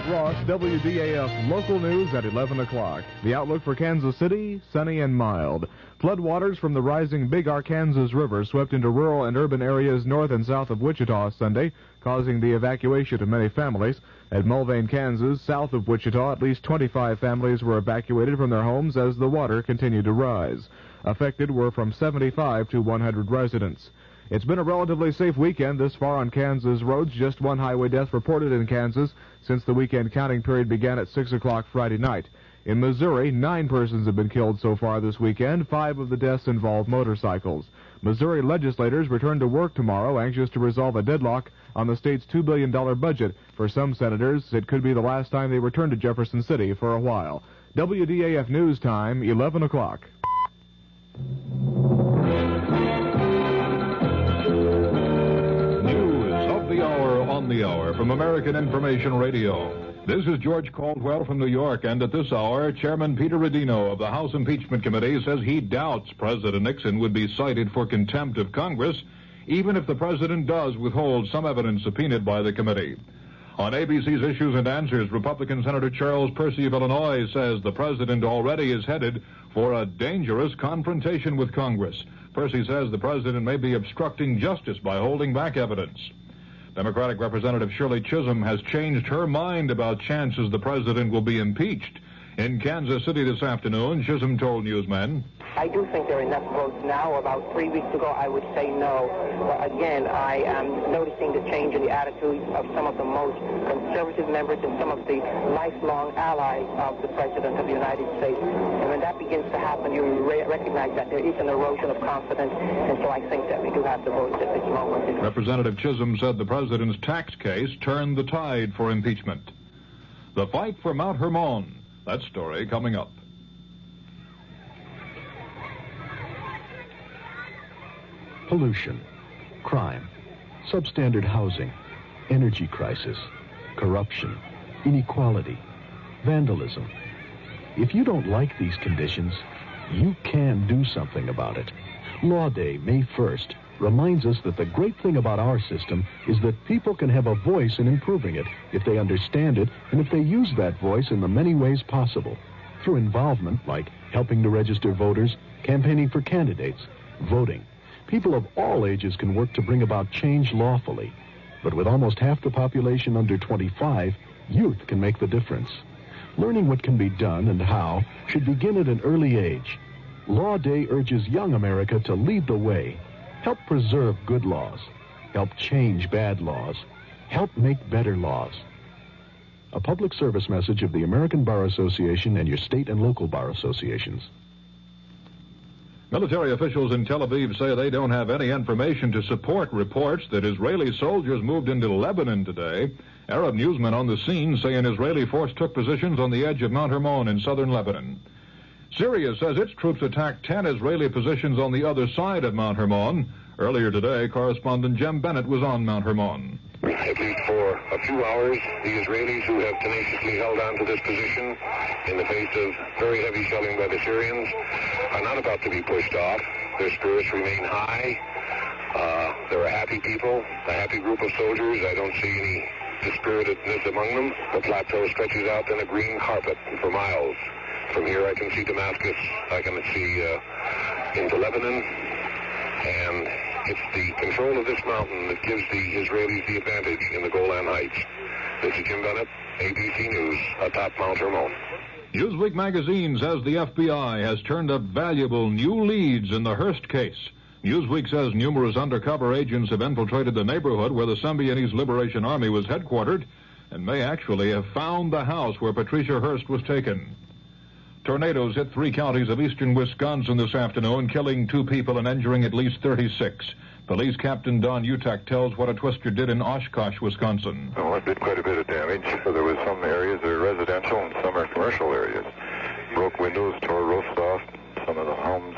Pat Ross, WDAF Local News at 11 o'clock. The outlook for Kansas City, sunny and mild. Floodwaters from the rising Big Arkansas River swept into rural and urban areas north and south of Wichita Sunday, causing the evacuation of many families. At Mulvane, Kansas, south of Wichita, at least 25 families were evacuated from their homes as the water continued to rise. Affected were from 75 to 100 residents. It's been a relatively safe weekend this far on Kansas roads. Just one highway death reported in Kansas since the weekend counting period began at 6 o'clock Friday night. In Missouri, 9 persons have been killed so far this weekend. 5 of the deaths involve motorcycles. Missouri legislators return to work tomorrow, anxious to resolve a deadlock on the state's $2 billion budget. For some senators, it could be the last time they return to Jefferson City for a while. WDAF News Time, 11 o'clock. On the hour from American Information Radio. This is George Caldwell from New York, and at this hour, Chairman Peter Rodino of the House Impeachment Committee says he doubts President Nixon would be cited for contempt of Congress, even if the president does withhold some evidence subpoenaed by the committee. On ABC's Issues and Answers, Republican Senator Charles Percy of Illinois says the president already is headed for a dangerous confrontation with Congress. Percy says the president may be obstructing justice by holding back evidence. Democratic Representative Shirley Chisholm has changed her mind about chances the president will be impeached. In Kansas City this afternoon, Chisholm told newsmen, I do think there are enough votes now. About 3 weeks ago, I would say no. But again, I am noticing the change in the attitudes of some of the most conservative members and some of the lifelong allies of the President of the United States. And when that begins to happen, you recognize that there is an erosion of confidence. And so I think that we do have the votes at this moment. Representative Chisholm said the president's tax case turned the tide for impeachment. The fight for Mount Hermon. That story coming up. Pollution, crime, substandard housing, energy crisis, corruption, inequality, vandalism. If you don't like these conditions, you can do something about it. Law Day, May 1st, reminds us that the great thing about our system is that people can have a voice in improving it if they understand it and if they use that voice in the many ways possible. Through involvement like helping to register voters, campaigning for candidates, voting. People of all ages can work to bring about change lawfully. But with almost half the population under 25, youth can make the difference. Learning what can be done and how should begin at an early age. Law Day urges young America to lead the way. Help preserve good laws. Help change bad laws. Help make better laws. A public service message of the American Bar Association and your state and local bar associations. Military officials in Tel Aviv say they don't have any information to support reports that Israeli soldiers moved into Lebanon today. Arab newsmen on the scene say an Israeli force took positions on the edge of Mount Hermon in southern Lebanon. Syria says its troops attacked 10 Israeli positions on the other side of Mount Hermon. Earlier today, correspondent Jem Bennett was on Mount Hermon. At least for a few hours, the Israelis, who have tenaciously held on to this position in the face of very heavy shelling by the Syrians, are not about to be pushed off. Their spirits remain high. They're a happy people, a happy group of soldiers. I don't see any dispiritedness among them. The plateau stretches out in a green carpet for miles. From here I can see Damascus, I can see into Lebanon, and it's the control of this mountain that gives the Israelis the advantage in the Golan Heights. This is Jim Bennett, ABC News, atop Mount Hermon. Newsweek magazine says the FBI has turned up valuable new leads in the Hearst case. Newsweek says numerous undercover agents have infiltrated the neighborhood where the Symbionese Liberation Army was headquartered and may actually have found the house where Patricia Hearst was taken. Tornadoes hit 3 counties of eastern Wisconsin this afternoon, killing 2 people and injuring at least 36. Police Captain Don Utak tells what a twister did in Oshkosh, Wisconsin. Oh, it did quite a bit of damage. There was some areas that are residential and some are commercial areas. Broke windows, tore roofs off. Some of the homes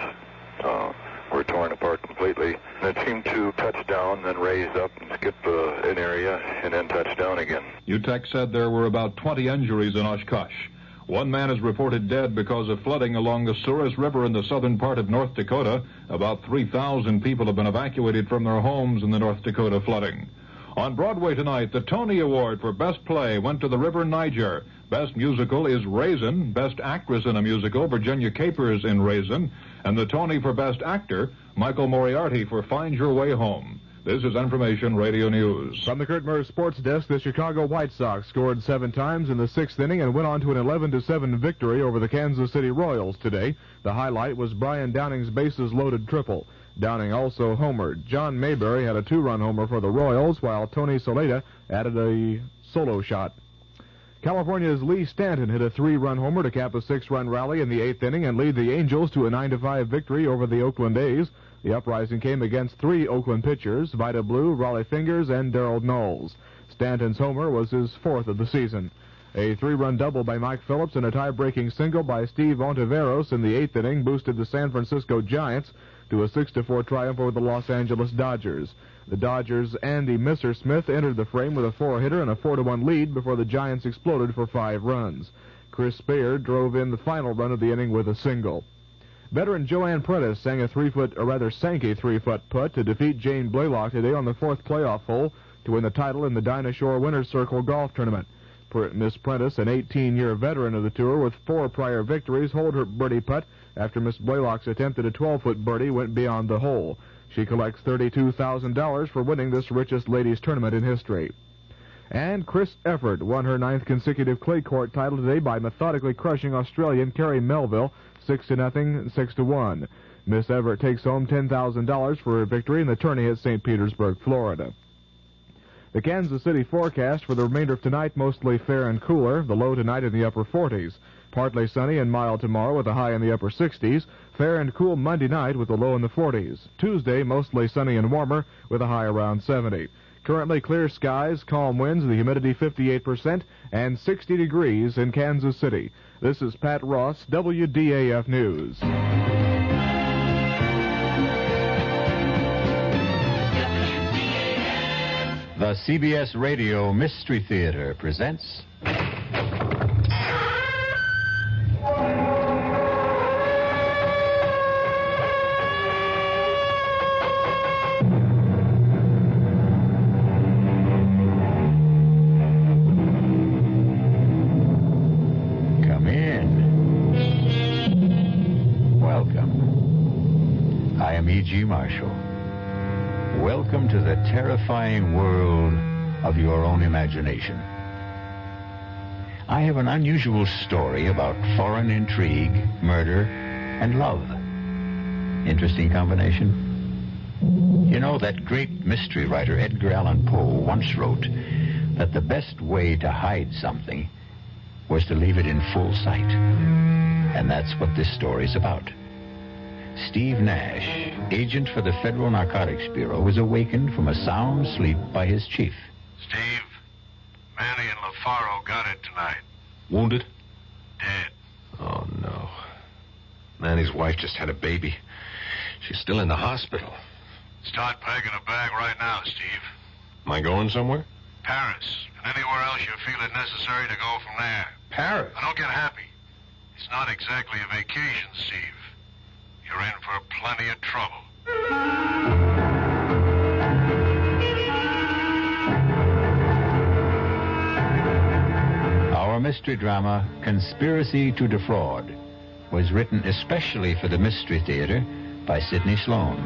were torn apart completely. And it seemed to touch down, then raise up and skip an area, and then touch down again. Utak said there were about 20 injuries in Oshkosh. One man is reported dead because of flooding along the Souris River in the southern part of North Dakota. About 3,000 people have been evacuated from their homes in the North Dakota flooding. On Broadway tonight, the Tony Award for Best Play went to The River Niger. Best Musical is Raisin. Best Actress in a Musical, Virginia Capers in Raisin. And the Tony for Best Actor, Michael Moriarty for Find Your Way Home. This is Information Radio News. From the Kurt Murr Sports Desk, the Chicago White Sox scored 7 times in the 6th inning and went on to an 11-7 victory over the Kansas City Royals today. The highlight was Brian Downing's bases-loaded triple. Downing also homered. John Mayberry had a 2-run homer for the Royals, while Tony Soleta added a solo shot. California's Lee Stanton hit a 3-run homer to cap a 6-run rally in the 8th inning and lead the Angels to a 9-5 victory over the Oakland A's. The uprising came against 3 Oakland pitchers, Vida Blue, Raleigh Fingers, and Darryl Knowles. Stanton's homer was his 4th of the season. A 3-run double by Mike Phillips and a tie-breaking single by Steve Ontiveros in the 8th inning boosted the San Francisco Giants to a 6-4 triumph over the Los Angeles Dodgers. The Dodgers' Andy Messersmith entered the frame with a 4-hitter and a 4-1 lead before the Giants exploded for 5 runs. Chris Speyer drove in the final run of the inning with a single. Veteran Joanne Prentice sank a 3-foot putt to defeat Jane Blaylock today on the 4th playoff hole to win the title in the Dinah Shore Winner's Circle golf tournament. Miss Prentice, an 18-year veteran of the tour with 4 prior victories, holed her birdie putt after Miss Blaylock's attempt at a 12-foot birdie went beyond the hole. She collects $32,000 for winning this richest ladies tournament in history. And Chris Efford won her 9th consecutive clay court title today by methodically crushing Australian Kerry Melville 6-0, 6-1. Miss Everett takes home $10,000 for her victory in the tourney at St. Petersburg, Florida. The Kansas City forecast for the remainder of tonight, mostly fair and cooler. The low tonight in the upper 40s. Partly sunny and mild tomorrow with a high in the upper 60s. Fair and cool Monday night with a low in the 40s. Tuesday, mostly sunny and warmer with a high around 70. Currently clear skies, calm winds, the humidity 58%, and 60 degrees in Kansas City. This is Pat Ross, WDAF News. The CBS Radio Mystery Theater presents... Come in. Welcome. I am E.G. Marshall. Welcome to the terrifying world of your own imagination. I have an unusual story about foreign intrigue, murder, and love. Interesting combination? You know, that great mystery writer Edgar Allan Poe once wrote that the best way to hide something was to leave it in full sight. And that's what this story's about. Steve Nash, agent for the Federal Narcotics Bureau, was awakened from a sound sleep by his chief. Steve, Manny and LaFaro got it tonight. Wounded? Dead. Oh, no. Manny's wife just had a baby. She's still in the hospital. Start packing a bag right now, Steve. Am I going somewhere? Paris, and anywhere else you feel it necessary to go from there. Paris? Now, don't get happy. It's not exactly a vacation, Steve. You're in for plenty of trouble. Our mystery drama, Conspiracy to Defraud, was written especially for the Mystery Theater by Sidney Sloan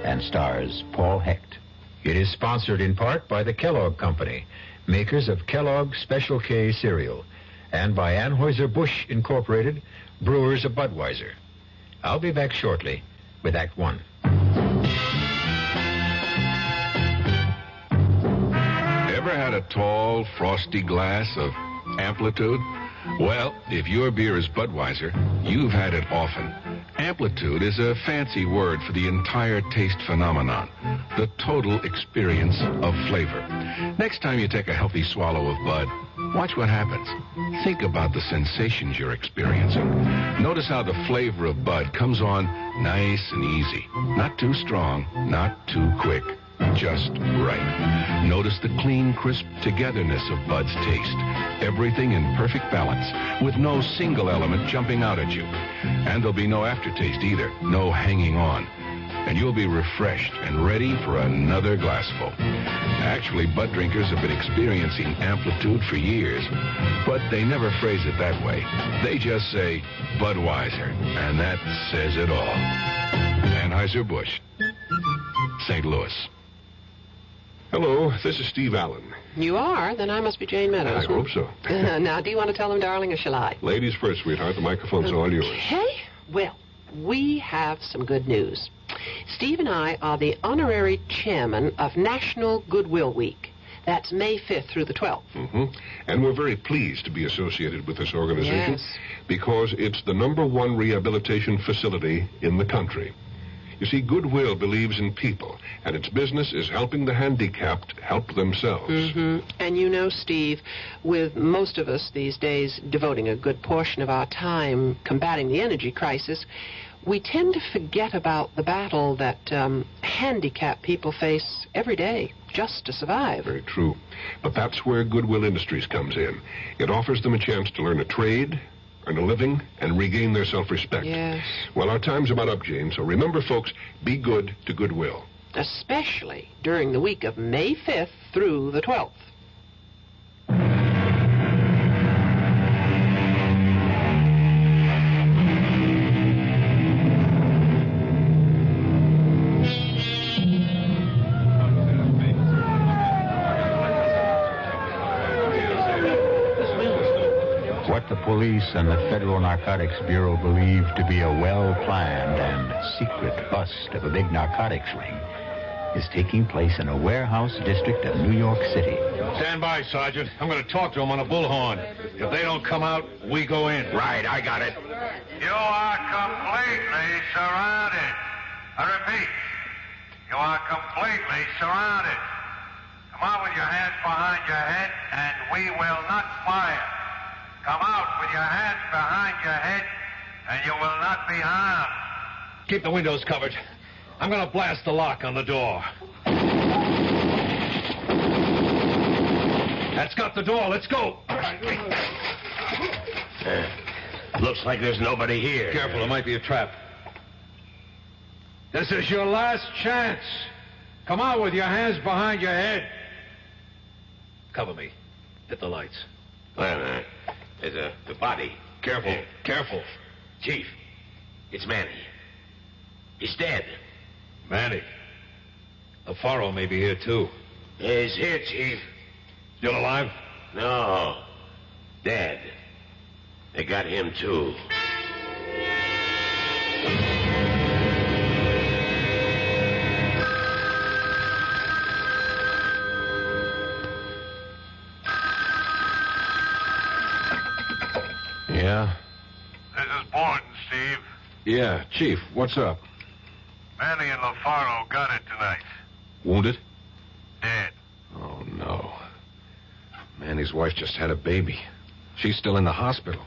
and stars Paul Hecht. It is sponsored in part by the Kellogg Company, makers of Kellogg Special K cereal, and by Anheuser-Busch Incorporated, brewers of Budweiser. I'll be back shortly with Act One. Ever had a tall, frosty glass of Amplitude? Well, if your beer is Budweiser, you've had it often. Amplitude is a fancy word for the entire taste phenomenon, the total experience of flavor. Next time you take a healthy swallow of Bud, watch what happens. Think about the sensations you're experiencing. Notice how the flavor of Bud comes on nice and easy. Not too strong, not too quick. Just right. Notice the clean, crisp togetherness of Bud's taste. Everything in perfect balance, with no single element jumping out at you. And there'll be no aftertaste either. No hanging on. and you'll be refreshed and ready for another glassful. Actually, Bud drinkers have been experiencing amplitude for years, but they never phrase it that way. They just say Budweiser, and that says it all. Anheuser-Busch, St. Louis. Hello, this is Steve Allen. You are? Then I must be Jane Meadows. I hope so. Now, do you want to tell them, darling, or shall I? Ladies first, sweetheart. The microphone's all yours. Okay. Well, we have some good news. Steve and I are the honorary chairman of National Goodwill Week. That's May 5th through the 12th. Mm-hmm. And we're very pleased to be associated with this organization. Yes. Because it's the #1 rehabilitation facility in the country. You see, Goodwill believes in people, and its business is helping the handicapped help themselves. Mm-hmm. And you know, Steve, with most of us these days devoting a good portion of our time combating the energy crisis, we tend to forget about the battle that handicapped people face every day just to survive. Very true. But that's where Goodwill Industries comes in. It offers them a chance to learn a trade, earn a living, and regain their self-respect. Yes. Well, our time's about up, Jane, so remember, folks, be good to Goodwill. Especially during the week of May 5th through the 12th. The police and the Federal Narcotics Bureau believe to be a well-planned and secret bust of a big narcotics ring is taking place in a warehouse district of New York City. Stand by, Sergeant. I'm going to talk to them on a bullhorn. If they don't come out, we go in. Right, I got it. You are completely surrounded. I repeat, you are completely surrounded. Come out with your hands behind your head, and we will not fire. Come out with your hands behind your head, and you will not be harmed. Keep the windows covered. I'm going to blast the lock on the door. That's got the door. Let's go. Looks like there's nobody here. Careful, it might be a trap. This is your last chance. Come out with your hands behind your head. Cover me. Hit the lights. Wait a minute. There's the body. Careful, careful. Chief, it's Manny. He's dead. Manny. LaFaro may be here, too. He's here, Chief. Still alive? No. Dead. They got him, too. Yeah? This is Borden, Steve. Yeah, Chief, what's up? Manny and LaFaro got it tonight. Wounded? Dead. Oh, no. Manny's wife just had a baby. She's still in the hospital.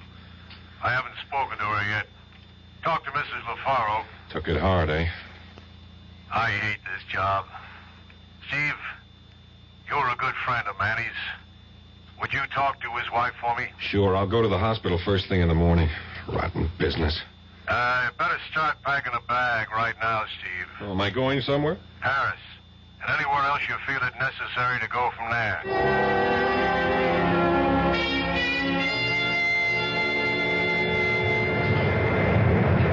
I haven't spoken to her yet. Talk to Mrs. LaFaro. Took it hard, eh? I hate this job. Steve, you're a good friend of Manny's. Would you talk to his wife for me? Sure, I'll go to the hospital first thing in the morning. Rotten business. Better start packing a bag right now, Steve. Oh, am I going somewhere? Paris. And anywhere else you feel it necessary to go from there.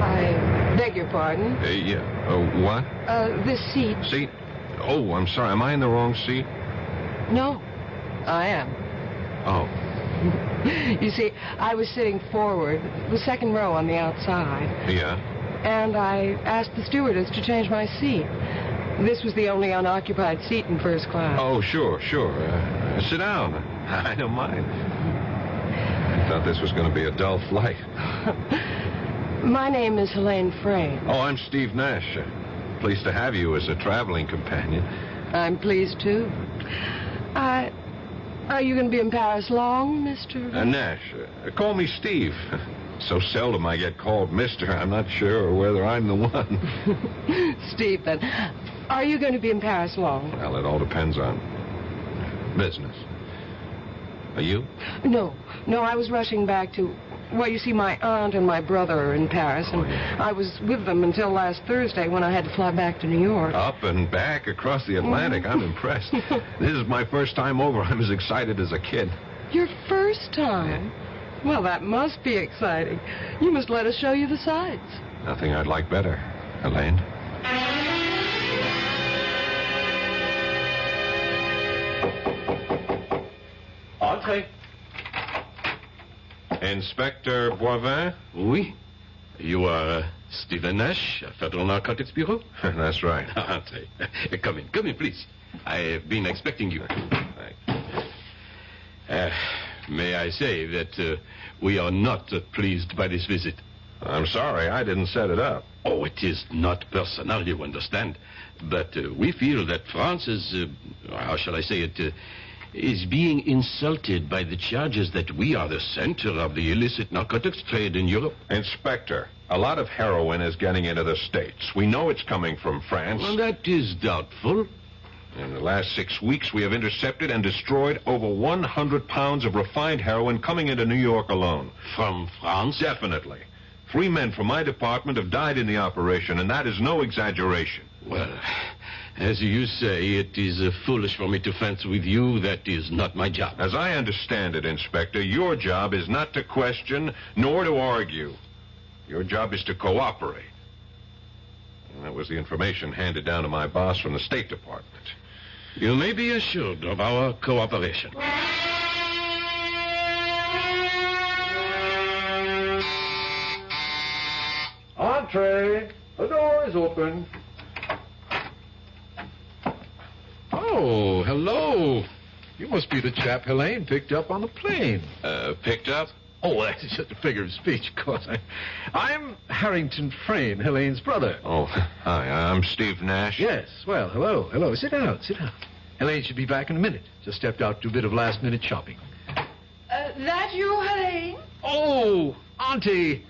I beg your pardon? Yeah. What? This seat. Seat? Oh, I'm sorry. Am I in the wrong seat? No, I am. Oh. You see, I was sitting forward, the second row on the outside. Yeah? And I asked the stewardess to change my seat. This was the only unoccupied seat in first class. Oh, sure. Sit down. I don't mind. I thought this was going to be a dull flight. My name is Helene Frey. Oh, I'm Steve Nash. Pleased to have you as a traveling companion. I'm pleased, too. Are you going to be in Paris long, Mr.? Nash. Call me Steve. So seldom I get called Mr. I'm not sure whether I'm the one. Steve, then. Are you going to be in Paris long? Well, it all depends on business. Are you? No, I was rushing back to Well, you see, my aunt and my brother are in Paris, and I was with them until last Thursday when I had to fly back to New York. Up and back across the Atlantic. I'm impressed. This is my first time over. I'm as excited as a kid. Your first time? Well, that must be exciting. You must let us show you the sights. Nothing I'd like better, Helene. Entrez. Inspector Boivin? Oui. You are Stephen Nash, Federal Narcotics Bureau? That's right. Entrez. Come in, please. I've been expecting you. May I say that we are not pleased by this visit. I'm sorry, I didn't set it up. Oh, it is not personal, you understand. But we feel that France is, how shall I say it, is being insulted by the charges that we are the center of the illicit narcotics trade in Europe. Inspector, a lot of heroin is getting into the States. We know it's coming from France. Well, that is doubtful. In the last 6 weeks, we have intercepted and destroyed over 100 pounds of refined heroin coming into New York alone. From France? Definitely. 3 men from my department have died in the operation, and that is no exaggeration. Well, as you say, it is foolish for me to fence with you. That is not my job. As I understand it, Inspector, your job is not to question nor to argue. Your job is to cooperate. And that was the information handed down to my boss from the State Department. You may be assured of our cooperation. Entree. The door is open. Oh, hello. You must be the chap Helene picked up on the plane. Picked up? Oh, that's just a figure of speech, of course. I'm Harrington Frayne, Helene's brother. Oh, hi, I'm Steve Nash. Yes, well, hello. Sit down. Helene should be back in a minute. Just stepped out to do a bit of last-minute shopping. That you, Helene? Oh, Auntie.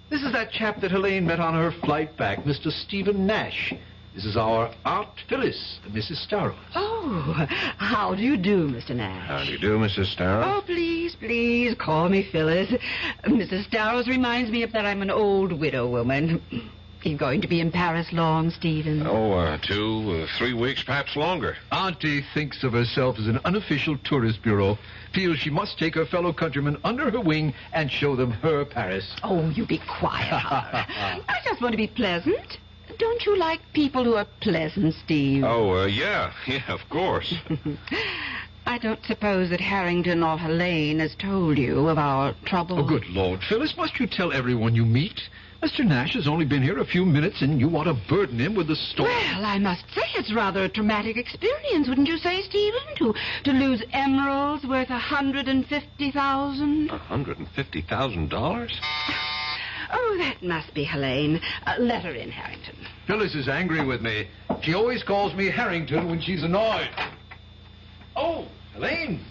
This is that chap that Helene met on her flight back, Mr. Stephen Nash. This is our Aunt Phyllis, Mrs. Starrow. Oh, how do you do, Mr. Nash? How do you do, Mrs. Starrow? Oh, please, call me Phyllis. Mrs. Starrows reminds me of that I'm an old widow woman. You're going to be in Paris long, Stephen? 2, 3 weeks, perhaps longer. Auntie thinks of herself as an unofficial tourist bureau, feels she must take her fellow countrymen under her wing and show them her Paris. Oh, you be quiet, Howard. I just want to be pleasant. Don't you like people who are pleasant, Steve? Oh, yeah, of course. I don't suppose that Harrington or Helene has told you of our trouble. Oh, good Lord, Phyllis, must you tell everyone you meet? Mr. Nash has only been here a few minutes, and you want to burden him with the story. Well, I must say it's rather a traumatic experience, wouldn't you say, Stephen? To lose emeralds worth $150,000. $150,000? Oh, that must be Helene. Let her in, Harrington. Phyllis is angry with me. She always calls me Harrington when she's annoyed. Oh, Helene.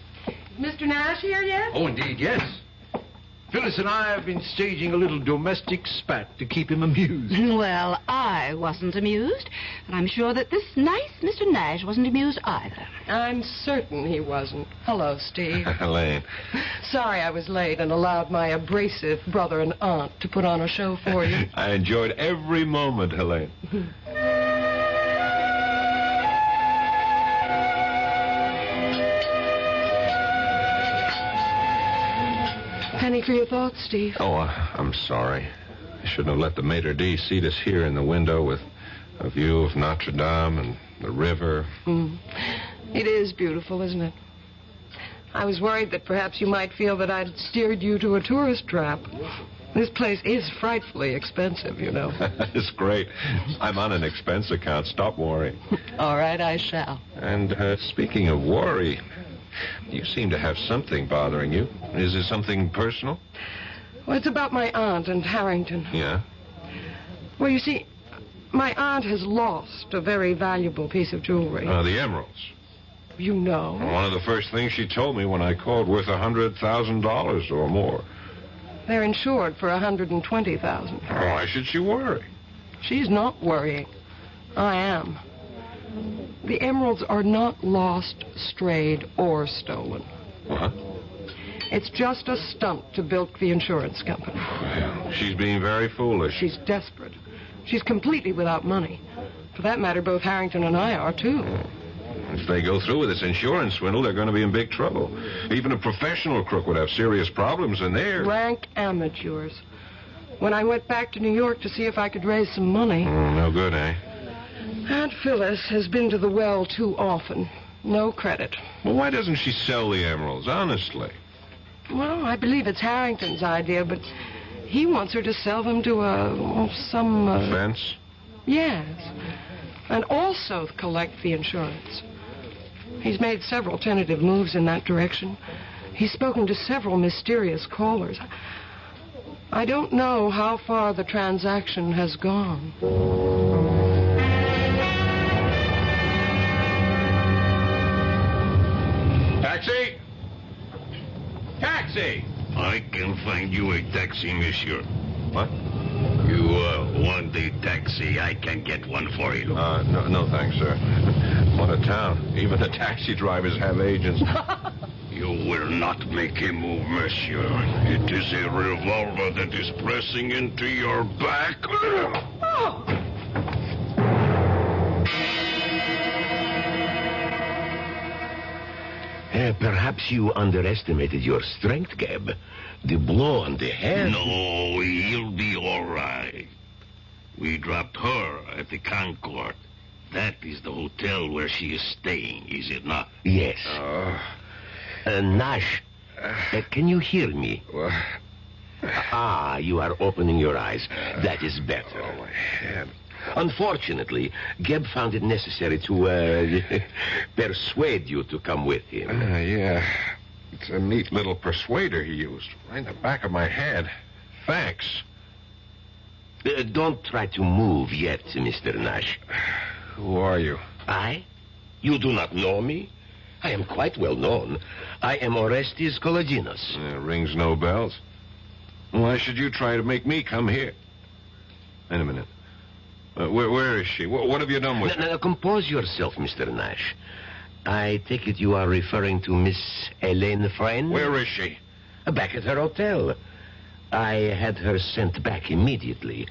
Mr. Nash here yet? Oh, indeed, yes. Phyllis and I have been staging a little domestic spat to keep him amused. Well, I wasn't amused, and I'm sure that this nice Mr. Nash wasn't amused either. I'm certain he wasn't. Hello, Steve. Helene. Sorry I was late and allowed my abrasive brother and aunt to put on a show for you. I enjoyed every moment, Helene. Penny for your thoughts, Steve. Oh, I'm sorry. I shouldn't have let the maitre d' seat us here in the window with a view of Notre Dame and the river. It is beautiful, isn't it? I was worried that perhaps you might feel that I'd steered you to a tourist trap. This place is frightfully expensive, you know. It's great. I'm on an expense account. Stop worrying. All right, I shall. And speaking of worry, you seem to have something bothering you. Is it something personal? Well, it's about my aunt and Harrington. Yeah? Well, you see, my aunt has lost a very valuable piece of jewelry. The emeralds. You know. One of the first things she told me when I called, worth $100,000 or more. They're insured for $120,000. Why should she worry? She's not worrying. I am. The emeralds are not lost, strayed, or stolen. What? It's just a stunt to bilk the insurance company. She's being very foolish. She's desperate. She's completely without money. For that matter, both Harrington and I are, too. If they go through with this insurance swindle, they're going to be in big trouble. Even a professional crook would have serious problems, and they're... rank amateurs. When I went back to New York to see if I could raise some money... no good, eh? Aunt Phyllis has been to the well too often. No credit. Well, why doesn't she sell the emeralds, honestly? Well, I believe it's Harrington's idea, but he wants her to sell them to some... Fence? Yes. And also collect the insurance. He's made several tentative moves in that direction. He's spoken to several mysterious callers. I don't know how far the transaction has gone. Taxi! Taxi! I can find you a taxi, monsieur. What? You want a taxi? I can get one for you. No thanks, sir. What a town. Even the taxi drivers have agents. You will not make a move, monsieur. It is a revolver that is pressing into your back. Oh! Perhaps you underestimated your strength, Gab. The blow on the head... No, he'll be all right. We dropped her at the Concord. That is the hotel where she is staying, is it not? Yes. Nash, can you hear me? You are opening your eyes. That is better. Oh, my head. Unfortunately, Geb found it necessary to persuade you to come with him. Yeah. It's a neat little persuader he used. Right in the back of my head. Thanks. Don't try to move yet, Mr. Nash. Who are you? I? You do not know me? I am quite well known. I am Orestes Kolodinos. Rings no bells. Why should you try to make me come here? Wait a minute. Where is she? What have you done with her? Now, compose yourself, Mr. Nash. I take it you are referring to Miss Elaine Friend? Where is she? Back at her hotel. I had her sent back immediately.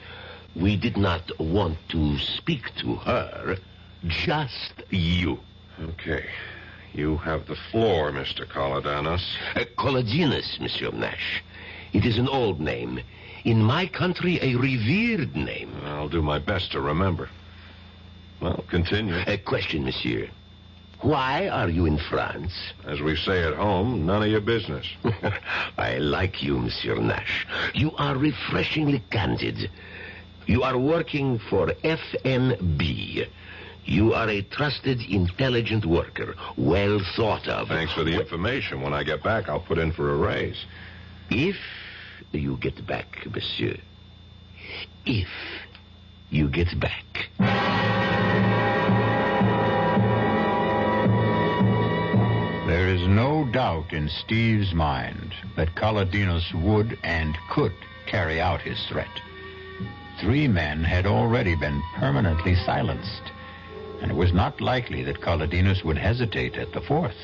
We did not want to speak to her, just you. Okay. You have the floor, Mr. Kolodinos. Kolodinos, Monsieur Nash. It is an old name. In my country, a revered name. I'll do my best to remember. Well, continue. A question, monsieur. Why are you in France? As we say at home, none of your business. I like you, Monsieur Nash. You are refreshingly candid. You are working for FNB. You are a trusted, intelligent worker, well thought of. Thanks for the information. When I get back, I'll put in for a raise. If you get back, monsieur. If you get back. There is no doubt in Steve's mind that Kolodinos would and could carry out his threat. 3 men had already been permanently silenced, and it was not likely that Kolodinos would hesitate at the 4th.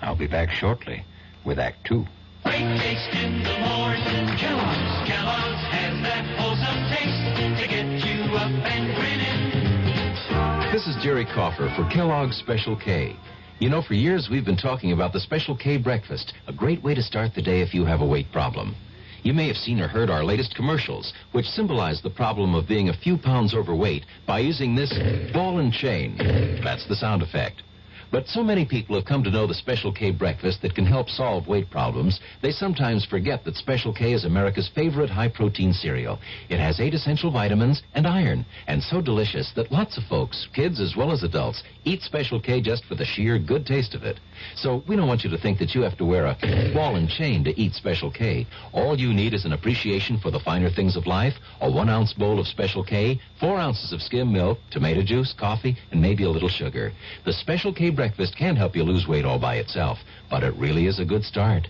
I'll be back shortly with Act 2. Great taste in the morning. Kellogg's has that wholesome taste to get you up and grinning. This is Jerry Coffer for Kellogg's Special K. You know, for years we've been talking about the Special K breakfast, a great way to start the day if you have a weight problem. You may have seen or heard our latest commercials, which symbolize the problem of being a few pounds overweight by using this ball and chain. That's the sound effect. But so many people have come to know the Special K breakfast that can help solve weight problems, they sometimes forget that Special K is America's favorite high-protein cereal. It has 8 essential vitamins and iron, and so delicious that lots of folks, kids as well as adults, eat Special K just for the sheer good taste of it. So we don't want you to think that you have to wear a ball and chain to eat Special K. All you need is an appreciation for the finer things of life, a 1-ounce bowl of Special K, 4 ounces of skim milk, tomato juice, coffee, and maybe a little sugar. The Special K breakfast can help you lose weight all by itself, but it really is a good start.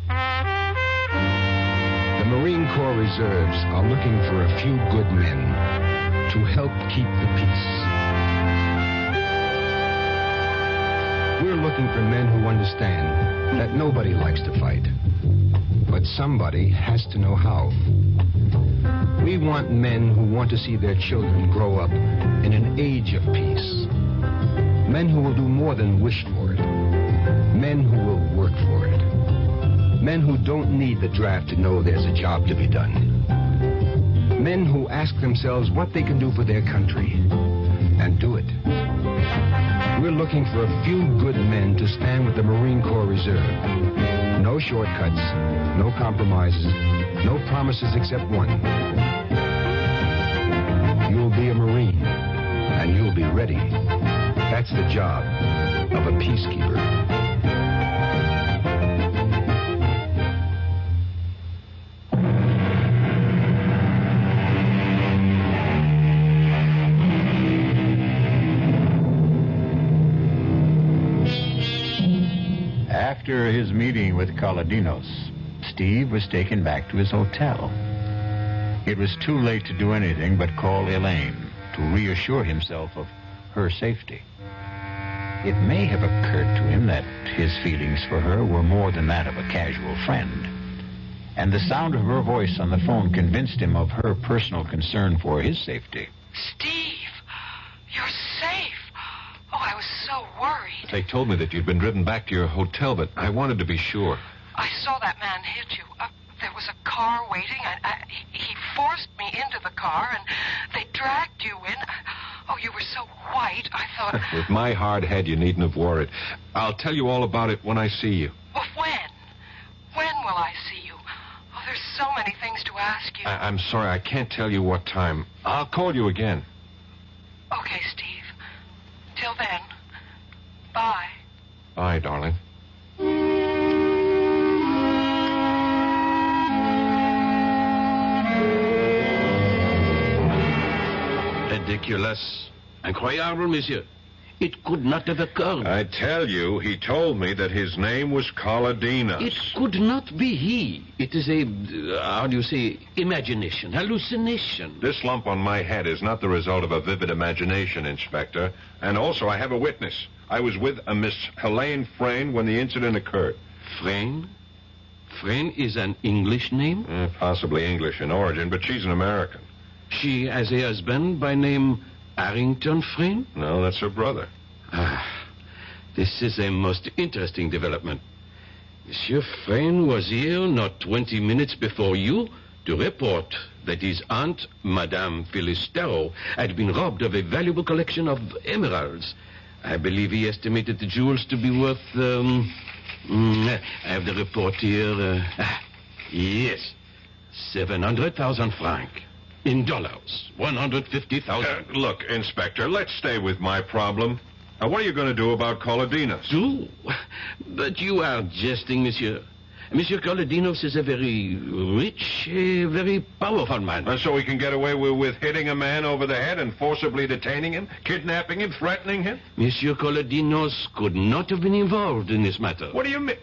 The Marine Corps Reserves are looking for a few good men to help keep the peace. We're looking for men who understand that nobody likes to fight, but somebody has to know how. We want men who want to see their children grow up in an age of peace. Men who will do more than wish for it. Men who will work for it. Men who don't need the draft to know there's a job to be done. Men who ask themselves what they can do for their country and do it. We're looking for a few good men to stand with the Marine Corps Reserve. No shortcuts, no compromises, no promises except one. You'll be a Marine, and you'll be ready. That's the job of a peacekeeper. After his meeting with Kaladinos, Steve was taken back to his hotel. It was too late to do anything but call Elaine to reassure himself of her safety. It may have occurred to him that his feelings for her were more than that of a casual friend, and the sound of her voice on the phone convinced him of her personal concern for his safety. Steve, you're safe. Oh, I was so worried. They told me that you'd been driven back to your hotel, but I wanted to be sure. I saw that man hit you. There was a car waiting. He forced me into the car, and they dragged you in. Oh, you were so white, I thought... With my hard head, you needn't have worried. I'll tell you all about it when I see you. Well, when? When will I see you? Oh, there's so many things to ask you. I'm sorry, I can't tell you what time. I'll call you again. Okay, Steve. Till then, bye. Bye, darling. Ridiculous. Incroyable, monsieur. It could not have occurred. I tell you, he told me that his name was Kaladinos. It could not be he. It is a, how do you say, imagination, hallucination. This lump on my head is not the result of a vivid imagination, Inspector. And also, I have a witness. I was with a Miss Helene Frayne when the incident occurred. Frayne? Frayne is an English name? Possibly English in origin, but she's an American. She has a husband by name Harrington Frayne? No, that's her brother. This is a most interesting development. Monsieur Frayne was here not 20 minutes before you to report that his aunt, Madame Phyllis Darrow, had been robbed of a valuable collection of emeralds. I believe he estimated the jewels to be worth, I have the report here. Yes, 700,000 francs. In dollars, 150,000. Look, Inspector, let's stay with my problem. Now, what are you going to do about Kaladinos? Do? But you are jesting, monsieur. Monsieur Kaladinos is a very rich, very powerful man. And so he can get away with hitting a man over the head and forcibly detaining him, kidnapping him, threatening him? Monsieur Kaladinos could not have been involved in this matter. What do you mean?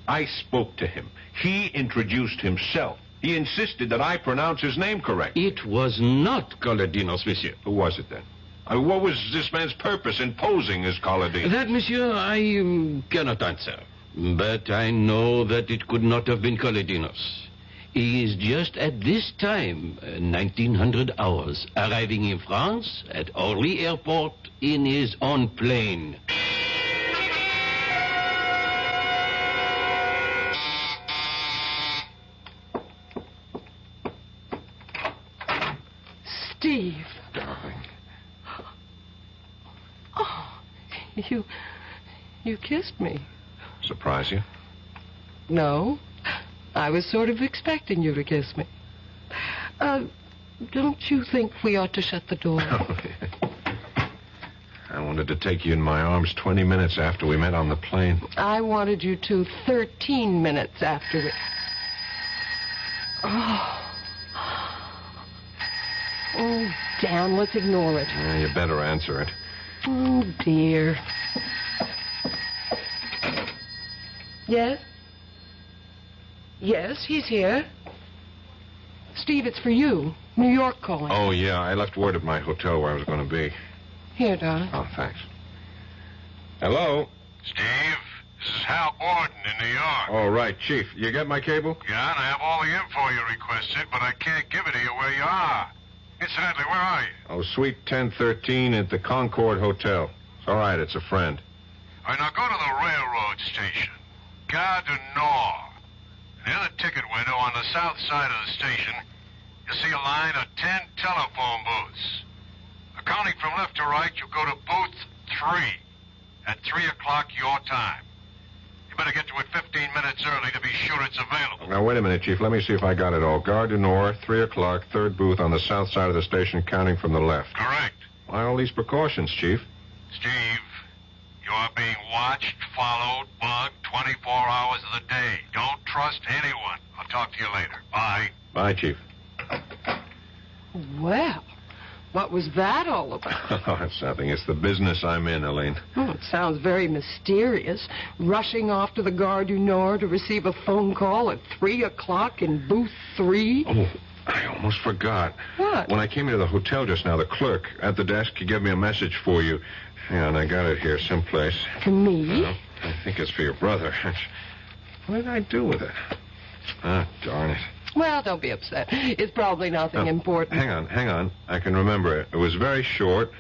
I spoke to him. He introduced himself. He insisted that I pronounce his name correct. It was not Kaladinos, monsieur. Who was it then? What was this man's purpose in posing as Kaladinos? That, monsieur, I cannot answer. But I know that it could not have been Kaladinos. He is just at this time, 1900 hours, arriving in France at Orly Airport in his own plane. Steve. Darling. Oh, you kissed me. Surprise you? No. I was sort of expecting you to kiss me. Don't you think we ought to shut the door? I wanted to take you in my arms 20 minutes after we met on the plane. I wanted you to 13 minutes after we... Oh, damn, let's ignore it. You better answer it. Oh, dear. Yes? Yes, he's here. Steve, it's for you. New York calling. Oh, yeah, I left word at my hotel where I was going to be. Here, darling. Oh, thanks. Hello? Steve, this is Hal Borden in New York. Oh, right, Chief. You get my cable? Yeah, and I have all the info you requested, but I can't give it to you where you are. Incidentally, where are you? Oh, Suite 1013 at the Concord Hotel. It's all right, it's a friend. All right, now go to the railroad station, Gare du Nord. Near the ticket window on the south side of the station, you'll see a line of 10 telephone booths. Counting from left to right, you'll go to booth 3 at 3 o'clock your time. You better get to it 15 minutes early to be sure it's available. Now, wait a minute, Chief. Let me see if I got it all. Gare du Nord, 3 o'clock, third booth on the south side of the station, counting from the left. Correct. Why all these precautions, Chief? Steve, you are being watched, followed, bugged 24 hours of the day. Don't trust anyone. I'll talk to you later. Bye. Bye, Chief. Well, what was that all about? Oh, it's nothing. It's the business I'm in, Elaine. Oh, it sounds very mysterious. Rushing off to the Gare du Nord to receive a phone call at 3 o'clock in booth 3. Oh, I almost forgot. What? When I came into the hotel just now, the clerk at the desk, he gave me a message for you. Hang on, I got it here someplace. For me? I think it's for your brother. What did I do with it? Ah, darn it. Well, don't be upset. It's probably nothing important. Hang on. I can remember it. It was very short.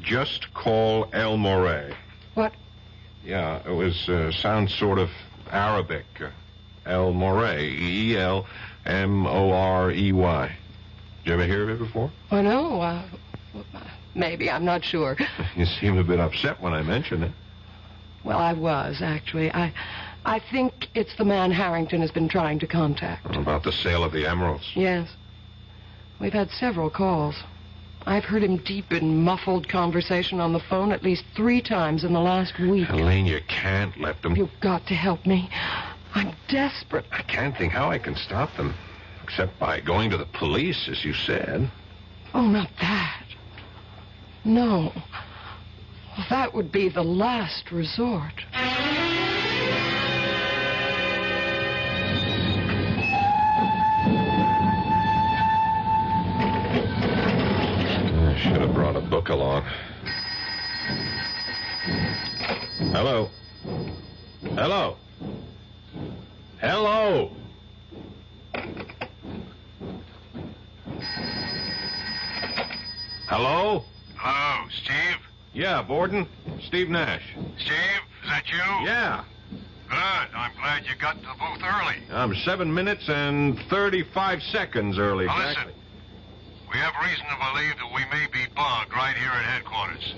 Just call El Morey. What? Yeah, it was, sounds sort of Arabic. El Morey. E-L-M-O-R-E-Y. Did you ever hear of it before? Oh, no. Maybe. I'm not sure. You seemed a bit upset when I mentioned it. Well, I was, actually. I think it's the man Harrington has been trying to contact. About the sale of the emeralds? Yes. We've had several calls. I've heard him deep in muffled conversation on the phone at least 3 times in the last week. Elaine, you can't let them... You've got to help me. I'm desperate. I can't think how I can stop them. Except by going to the police, as you said. Oh, not that. No. Well, that would be the last resort. I should have brought a book along. Hello? Hello? Hello? Hello? Hello, Steve? Yeah, Borden. Steve Nash. Steve, is that you? Yeah. Good. I'm glad you got to the booth early. I'm 7 minutes and 35 seconds early. Now, Exactly. listen. We have reason to believe that we may be bugged right here at headquarters.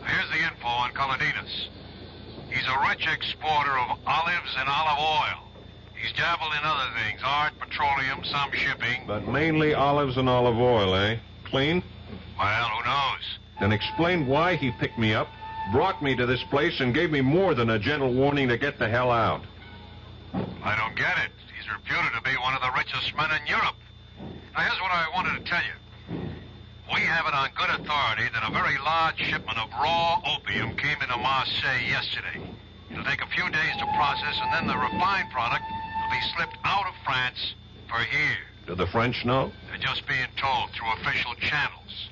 Here's the info on Colodinas. He's a rich exporter of olives and olive oil. He's dabbled in other things, art, petroleum, some shipping. But mainly olives and olive oil, eh? Clean? Well, who knows? Then explain why he picked me up, brought me to this place, and gave me more than a gentle warning to get the hell out. I don't get it. He's reputed to be one of the richest men in Europe. Now, here's what I wanted to tell you. We have it on good authority that a very large shipment of raw opium came into Marseille yesterday. It'll take a few days to process, and then the refined product will be slipped out of France for here. Do the French know? They're just being told through official channels.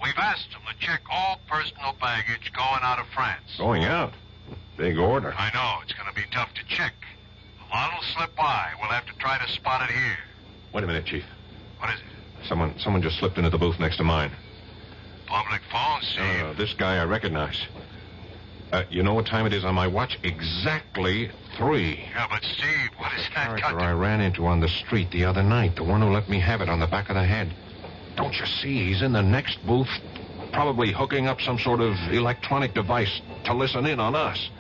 We've asked them to check all personal baggage going out of France. Going out? Big order. I know. It's going to be tough to check. A lot will slip by. We'll have to try to spot it here. Wait a minute, Chief. What is it? Someone just slipped into the booth next to mine. Public phone, Steve. This guy I recognize. You know what time it is on my watch? Exactly 3. Yeah, but Steve, what is that got Character to... I ran into on the street the other night. The one who let me have it on the back of the head. Don't you see? He's in the next booth, probably hooking up some sort of electronic device to listen in on us.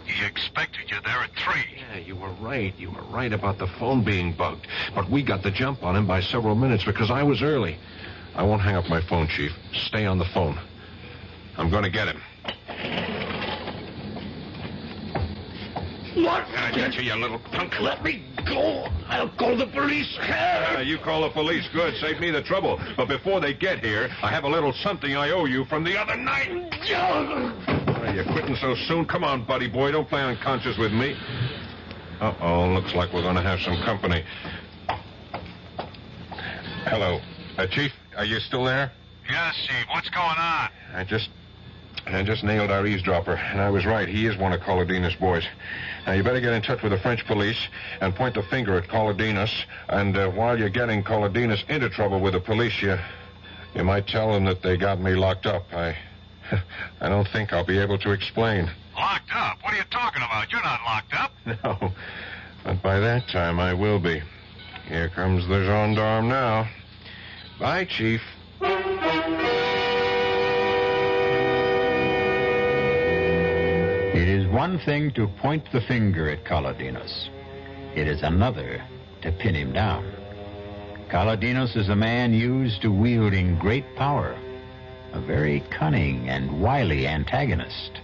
He expected you there at 3. Yeah, you were right. You were right about the phone being bugged. But we got the jump on him by several minutes because I was early. I won't hang up my phone, Chief. Stay on the phone. I'm going to get him. What? I got you, you little punk. Let me go. I'll call the police. You call the police. Good. Save me the trouble. But before they get here, I have a little something I owe you from the other night. You're quitting so soon? Come on, buddy boy. Don't play unconscious with me. Uh-oh. Looks like we're going to have some company. Hello. Chief, are you still there? Yes, Steve. What's going on? I just I just nailed our eavesdropper, and I was right. He is one of Colodino's boys. Now, you better get in touch with the French police and point the finger at Colodinos. And while you're getting Colodinos into trouble with the police, you might tell them that they got me locked up. I don't think I'll be able to explain. Locked up? What are you talking about? You're not locked up. No, but by that time I will be. Here comes the gendarme now. Bye, Chief. It is one thing to point the finger at Colodinos. It is another to pin him down. Colodinos is a man used to wielding great power, a very cunning and wily antagonist.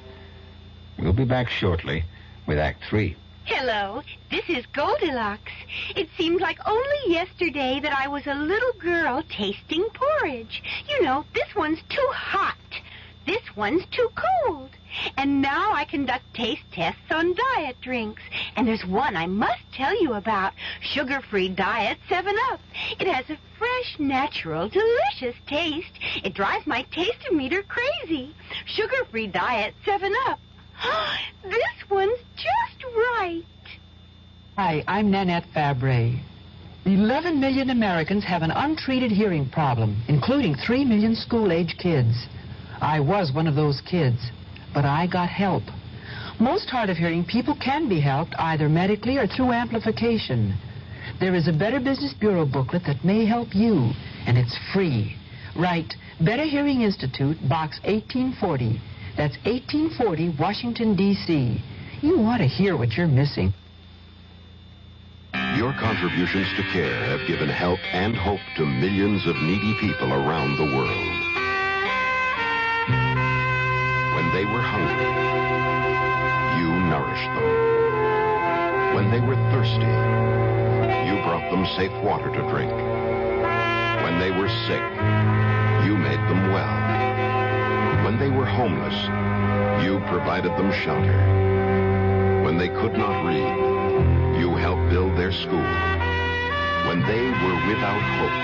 We'll be back shortly with Act 3. Hello, this is Goldilocks. It seemed like only yesterday that I was a little girl tasting porridge. You know, this one's too hot. This one's too cold. And now I conduct taste tests on diet drinks. And there's one I must tell you about. Sugar-free Diet 7-Up. It has a fresh, natural, delicious taste. It drives my taste-o-meter crazy. Sugar-free Diet 7-Up. This one's just right. Hi, I'm Nanette Fabre. 11 million Americans have an untreated hearing problem, including 3 million school-age kids. I was one of those kids, but I got help. Most hard-of-hearing people can be helped either medically or through amplification. There is a Better Business Bureau booklet that may help you, and it's free. Write Better Hearing Institute, Box 1840. That's 1840, Washington, D.C. You want to hear what you're missing. Your contributions to care have given help and hope to millions of needy people around the world. When they were hungry, you nourished them. When they were thirsty, you brought them safe water to drink. When they were sick, you made them well. When they were homeless, you provided them shelter. When they could not read, you helped build their school. When they were without hope,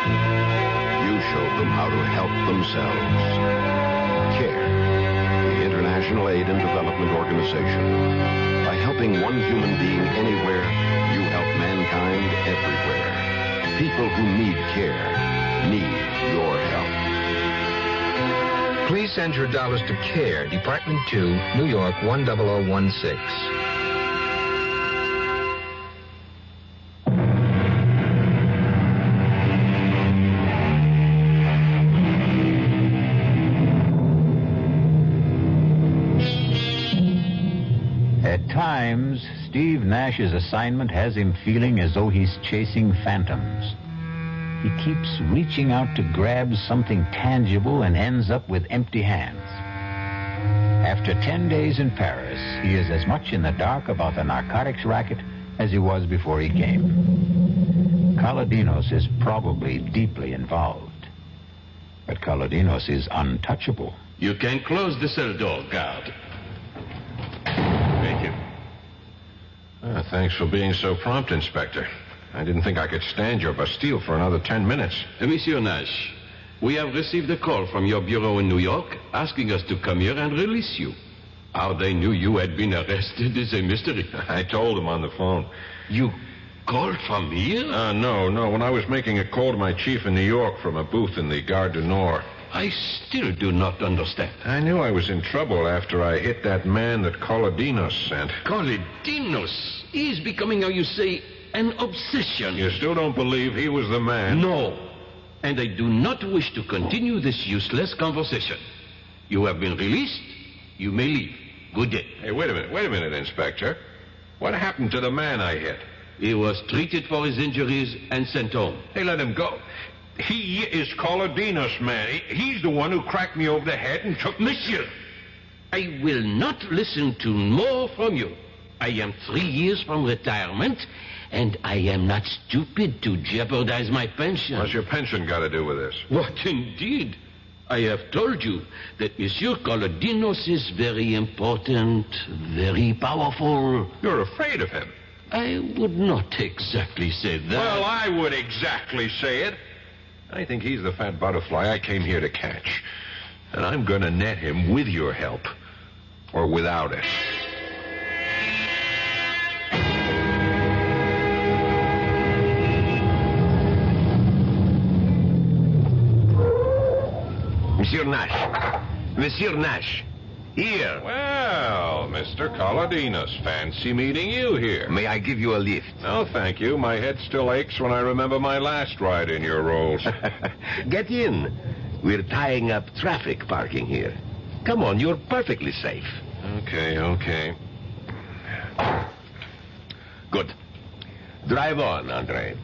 you showed them how to help themselves. CARE, the International Aid and Development Organization. By helping one human being anywhere, you help mankind everywhere. People who need care need your help. Please send your dollars to CARE, Department 2, New York 10016. At times, Steve Nash's assignment has him feeling as though he's chasing phantoms. He keeps reaching out to grab something tangible and ends up with empty hands. After 10 days in Paris, he is as much in the dark about the narcotics racket as he was before he came. Colodinos is probably deeply involved. But Colodinos is untouchable. You can close the cell door, guard. Thank you. Thanks for being so prompt, Inspector. I didn't think I could stand your Bastille for another 10 minutes. Monsieur Nash, we have received a call from your bureau in New York asking us to come here and release you. How they knew you had been arrested is a mystery. I told them on the phone. You called from here? No. When I was making a call to my chief in New York from a booth in the Gare du Nord. I still do not understand. I knew I was in trouble after I hit that man that Colodinos sent. Colodinos? He is becoming, how you say, an obsession. You still don't believe he was the man? No. And I do not wish to continue this useless conversation. You have been released. You may leave. Good day. Hey, wait a minute, Inspector. What happened to the man I hit? He was treated for his injuries and sent home. Hey, let him go. He is Colodinos, man. He's the one who cracked me over the head and took... Monsieur, I will not listen to more from you. I am 3 years from retirement, and I am not stupid to jeopardize my pension. What's your pension got to do with this? What, indeed? I have told you that Monsieur Colodinos is very important, very powerful. You're afraid of him? I would not exactly say that. Well, I would exactly say it. I think he's the fat butterfly I came here to catch. And I'm going to net him with your help. Or without it. Monsieur Nash. Monsieur Nash. Here. Well, Mr. Kaladinos, fancy meeting you here. May I give you a lift? No, thank you. My head still aches when I remember my last ride in your rolls. Get in. We're tying up traffic parking here. Come on, you're perfectly safe. Okay. Good. Drive on, Andre.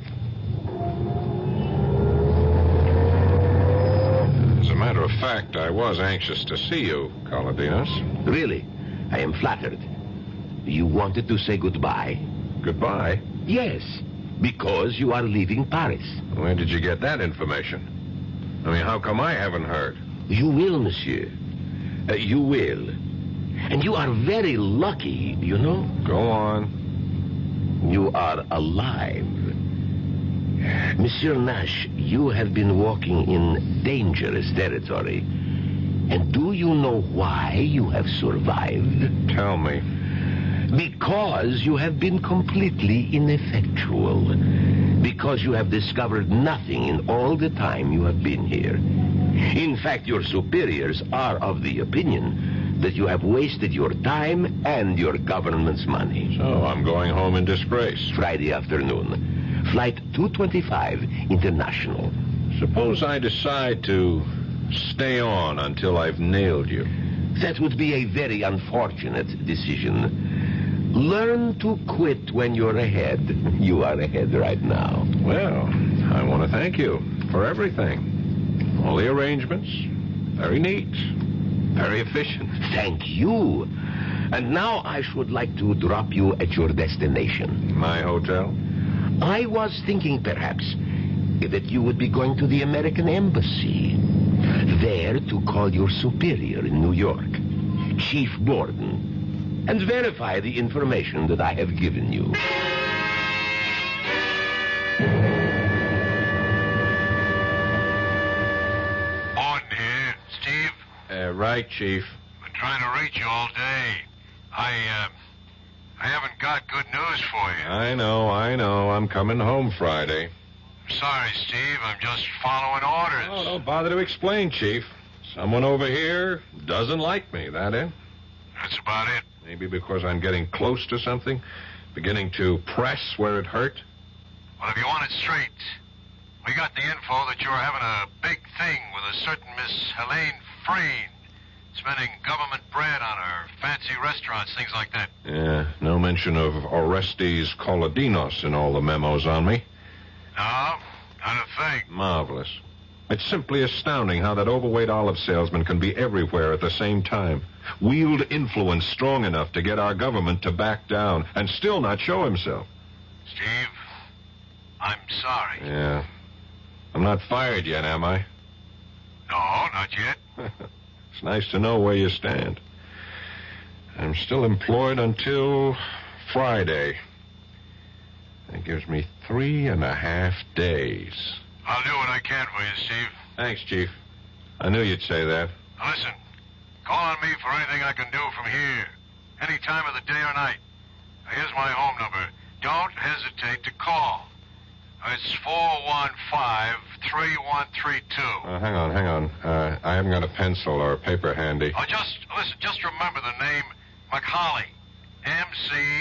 As a matter of fact, I was anxious to see you, Kaladinos. Really? I am flattered. You wanted to say goodbye? Goodbye? Yes, because you are leaving Paris. Where did you get that information? I mean, how come I haven't heard? You will, monsieur. You will. And you are very lucky, you know? Go on. You are alive. Monsieur Nash, you have been walking in dangerous territory. And do you know why you have survived? Tell me. Because you have been completely ineffectual. Because you have discovered nothing in all the time you have been here. In fact, your superiors are of the opinion that you have wasted your time and your government's money. So I'm going home in disgrace. Friday afternoon. Flight 225 International. Suppose I decide to stay on until I've nailed you. That would be a very unfortunate decision. Learn to quit when you're ahead. You are ahead right now. Well, I want to thank you for everything. All the arrangements. Very neat. Very efficient. Thank you. And now I should like to drop you at your destination. My hotel? I was thinking perhaps that you would be going to the American Embassy. There to call your superior in New York, Chief Borden, and verify the information that I have given you. Borden here. Steve? Right, Chief. Been trying to reach you all day. I haven't got good news for you. I know. I'm coming home Friday. Sorry, Steve. I'm just following orders. Oh, don't bother to explain, Chief. Someone over here doesn't like me, that it? That's about it. Maybe because I'm getting close to something, beginning to press where it hurt. Well, if you want it straight, we got the info that you're having a big thing with a certain Miss Helene Frayne, spending government bread on her fancy restaurants, things like that. Yeah, no mention of Orestes Kaladinos in all the memos on me. No, not a thing. Marvelous. It's simply astounding how that overweight olive salesman can be everywhere at the same time. Wield influence strong enough to get our government to back down and still not show himself. Steve, I'm sorry. Yeah. I'm not fired yet, am I? No, not yet. It's nice to know where you stand. I'm still employed until Friday. That gives me 3.5 days. I'll do what I can for you, Steve. Thanks, Chief. I knew you'd say that. Now listen, call on me for anything I can do from here. Any time of the day or night. Now, here's my home number. Don't hesitate to call. It's 415-3132. Hang on. I haven't got a pencil or a paper handy. Oh, just remember the name McCauley. M-C-H-O-L-L-Y.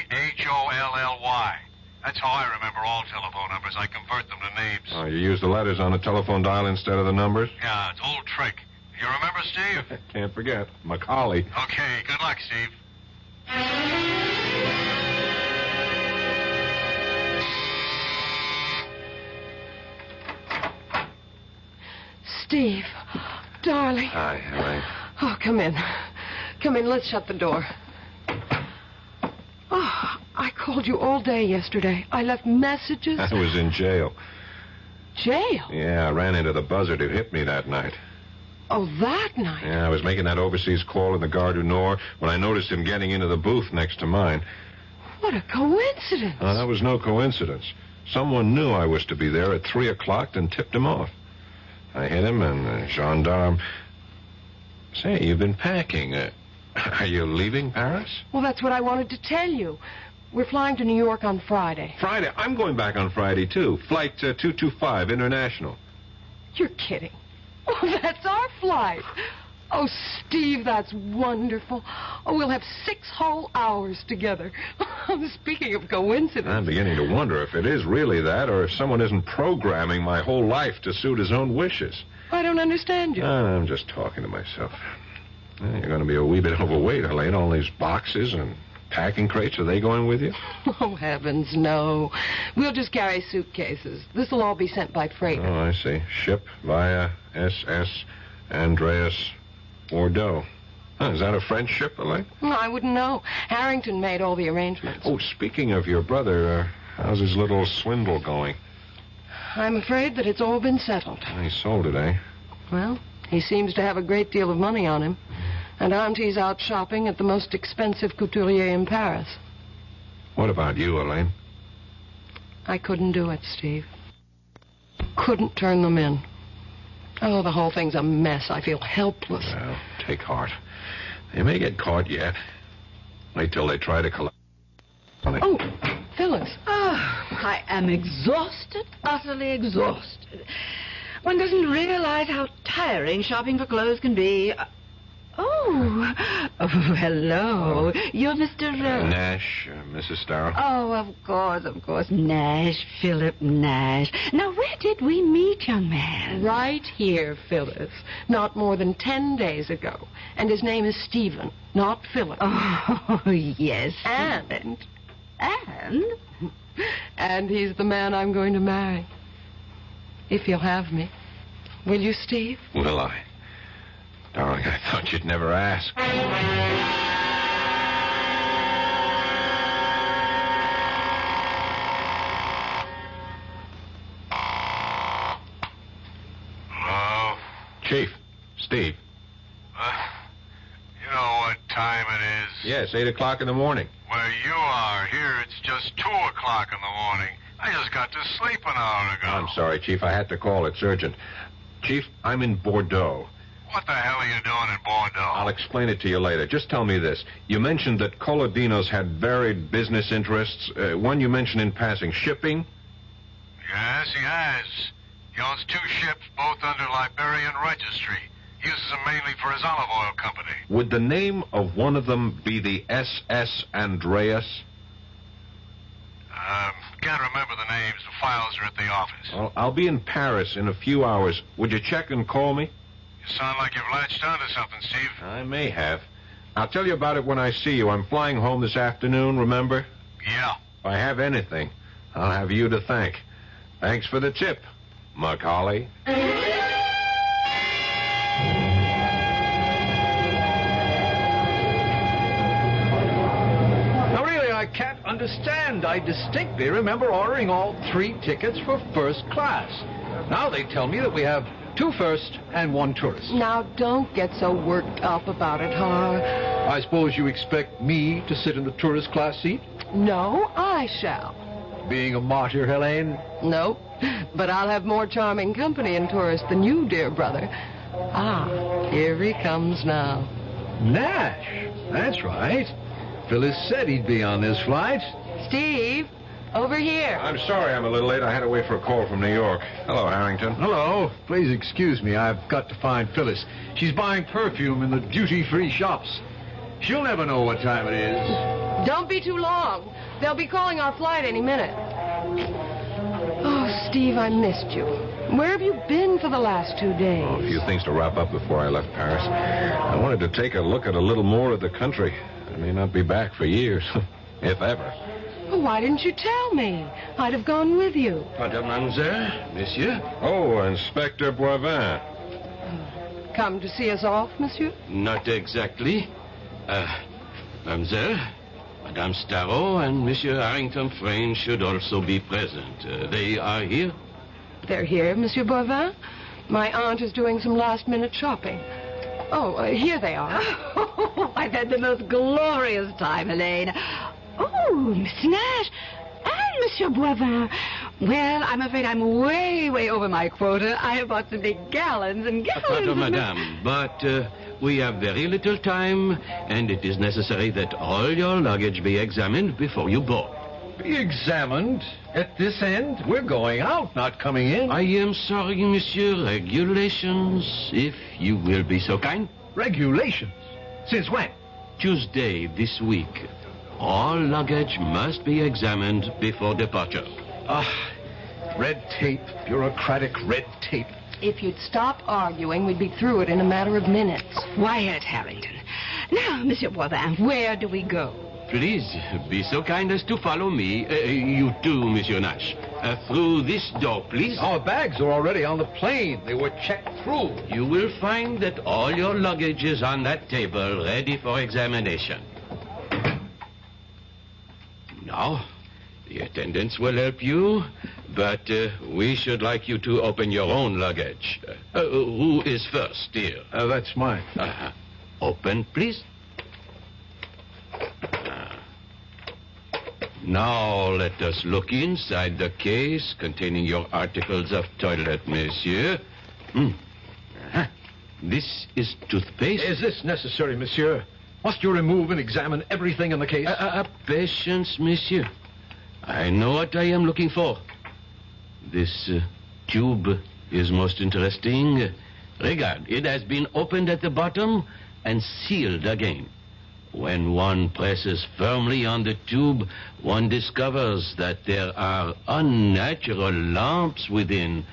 That's how I remember all telephone numbers. I convert them to names. Oh, you use the letters on the telephone dial instead of the numbers? Yeah, it's an old trick. You remember, Steve? Can't forget. Macaulay. Okay, good luck, Steve. Steve, darling. Hi, Helene. Oh, come in. Come in, let's shut the door. Oh, I called you all day yesterday. I left messages. I was in jail. Jail? Yeah, I ran into the buzzard who hit me that night. Oh, that night? Yeah, I was making that overseas call in the Gare du Nord when I noticed him getting into the booth next to mine. What a coincidence. That was no coincidence. Someone knew I was to be there at 3 o'clock and tipped him off. I hit him, and the gendarme... Say, you've been packing. Are you leaving Paris? Well, that's what I wanted to tell you. We're flying to New York on Friday. Friday? I'm going back on Friday, too. Flight 225, international. You're kidding. Oh, that's our flight. Oh, Steve, that's wonderful. Oh, we'll have 6 whole hours together. Speaking of coincidence. I'm beginning to wonder if it is really that, or if someone isn't programming my whole life to suit his own wishes. I don't understand you. I'm just talking to myself. You're going to be a wee bit overweight, Helene. All these boxes and packing crates, are they going with you? Oh, heavens, no. We'll just carry suitcases. This'll all be sent by freighter. Oh, I see. Ship via SS Andreas Bordeaux. Is that a French ship, Helene? I wouldn't know. Harrington made all the arrangements. Oh, speaking of your brother, how's his little swindle going? I'm afraid that it's all been settled. He sold it, eh? Well, he seems to have a great deal of money on him. And Auntie's out shopping at the most expensive couturier in Paris. What about you, Helene? I couldn't do it, Steve. Couldn't turn them in. Oh, the whole thing's a mess. I feel helpless. Well, take heart. They may get caught yet. Wait till they try to collect money. Oh, Phyllis. Oh, I am exhausted, utterly exhausted. One doesn't realize how tiring shopping for clothes can be. Oh, hello. You're Mr. Nash, Mrs. Starr. Oh, of course. Nash, Philip Nash. Now, where did we meet, young man? Right here, Phyllis. Not more than 10 days ago. And his name is Stephen, not Philip. Oh, yes. And he's the man I'm going to marry. If you'll have me. Will you, Steve? Will I? Darling, I thought you'd never ask. Hello? Chief, Steve. You know what time it is? Yes, 8 o'clock in the morning. Where you are, here it's just 2 o'clock in the morning. I just got to sleep an hour ago. I'm sorry, Chief. I had to call. It's urgent. Chief, I'm in Bordeaux. What the hell are you doing in Bordeaux? I'll explain it to you later. Just tell me this. You mentioned that Colodinos had varied business interests. One you mentioned in passing, shipping? Yes, he has. He owns 2 ships, both under Liberian registry. He uses them mainly for his olive oil company. Would the name of one of them be the SS Andreas? Can't remember the names. The files are at the office. Well, I'll be in Paris in a few hours. Would you check and call me? You sound like you've latched onto something, Steve. I may have. I'll tell you about it when I see you. I'm flying home this afternoon, remember? Yeah. If I have anything, I'll have you to thank. Thanks for the tip, Macaulay. Now, really, I can't understand. I distinctly remember ordering all 3 tickets for first class. Now they tell me that we have 2 first and 1 tourist. Now, don't get so worked up about it, Har. I suppose you expect me to sit in the tourist class seat? No, I shall. Being a martyr, Helene? No, but I'll have more charming company in tourist than you, dear brother. Ah, here he comes now. Nash. That's right. Phyllis said he'd be on this flight. Steve, over here. I'm sorry I'm a little late. I had to wait for a call from New York. Hello, Harrington. Hello. Please excuse me. I've got to find Phyllis. She's buying perfume in the duty-free shops. She'll never know what time it is. Don't be too long. They'll be calling our flight any minute. Oh, Steve, I missed you. Where have you been for the last 2 days? Oh, a few things to wrap up before I left Paris. I wanted to take a look at a little more of the country. I may not be back for years, if ever. Well, why didn't you tell me? I'd have gone with you. Mademoiselle, monsieur? Oh, Inspector Boivin. Come to see us off, monsieur? Not exactly. Mademoiselle, Madame Starrow and Monsieur Harrington Frayne should also be present. They are here? They're here, Monsieur Boivin. My aunt is doing some last-minute shopping. Oh, here they are. Oh, I've had the most glorious time, Helene. Oh, Miss Nash and Monsieur Boivin. Well, I'm afraid I'm way over my quota. I have bought some big gallons and gallons. Pardon, madame, but we have very little time, and it is necessary that all your luggage be examined before you board. Be examined? At this end? We're going out, not coming in. I am sorry, monsieur. Regulations, if you will be so kind. Regulations? Since when? Tuesday this week. All luggage must be examined before departure. Red tape, bureaucratic red tape. If you'd stop arguing, we'd be through it in a matter of minutes. Quiet, Harrington. Now, Monsieur Boivin, where do we go? Please, be so kind as to follow me. You too, Monsieur Nash. Through this door, please. Our bags are already on the plane. They were checked through. You will find that all your luggage is on that table, ready for examination. Now, the attendants will help you, but we should like you to open your own luggage. Who is first here? That's mine. Open, please. Now let us look inside the case containing your articles of toilet, monsieur. This is toothpaste. Is this necessary, monsieur? Must you remove and examine everything in the case? Patience, monsieur. I know what I am looking for. This tube is most interesting. Regard, it has been opened at the bottom and sealed again. When one presses firmly on the tube, one discovers that there are unnatural lumps within.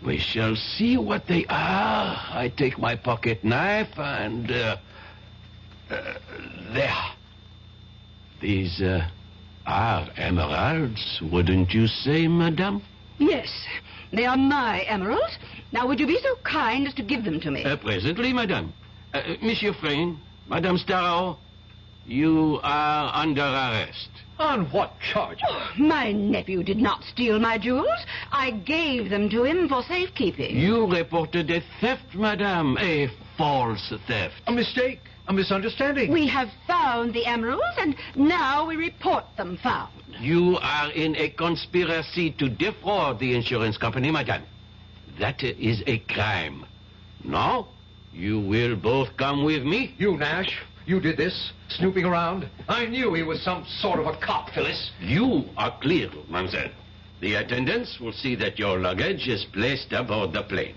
We shall see what they are. I take my pocket knife and... there. These are emeralds, wouldn't you say, madame? Yes, they are my emeralds. Now, would you be so kind as to give them to me? Presently, madame. Monsieur Frayne, Madame Starrow, you are under arrest. On what charge? Oh, my nephew did not steal my jewels. I gave them to him for safekeeping. You reported a theft, madame. A false theft. A mistake. A misunderstanding. We have found the emeralds, and now we report them found. You are in a conspiracy to defraud the insurance company, madame. That is a crime. Now, you will both come with me. You, Nash, you did this, snooping around. I knew he was some sort of a cop, Phyllis. You are clear, mademoiselle. The attendants will see that your luggage is placed aboard the plane.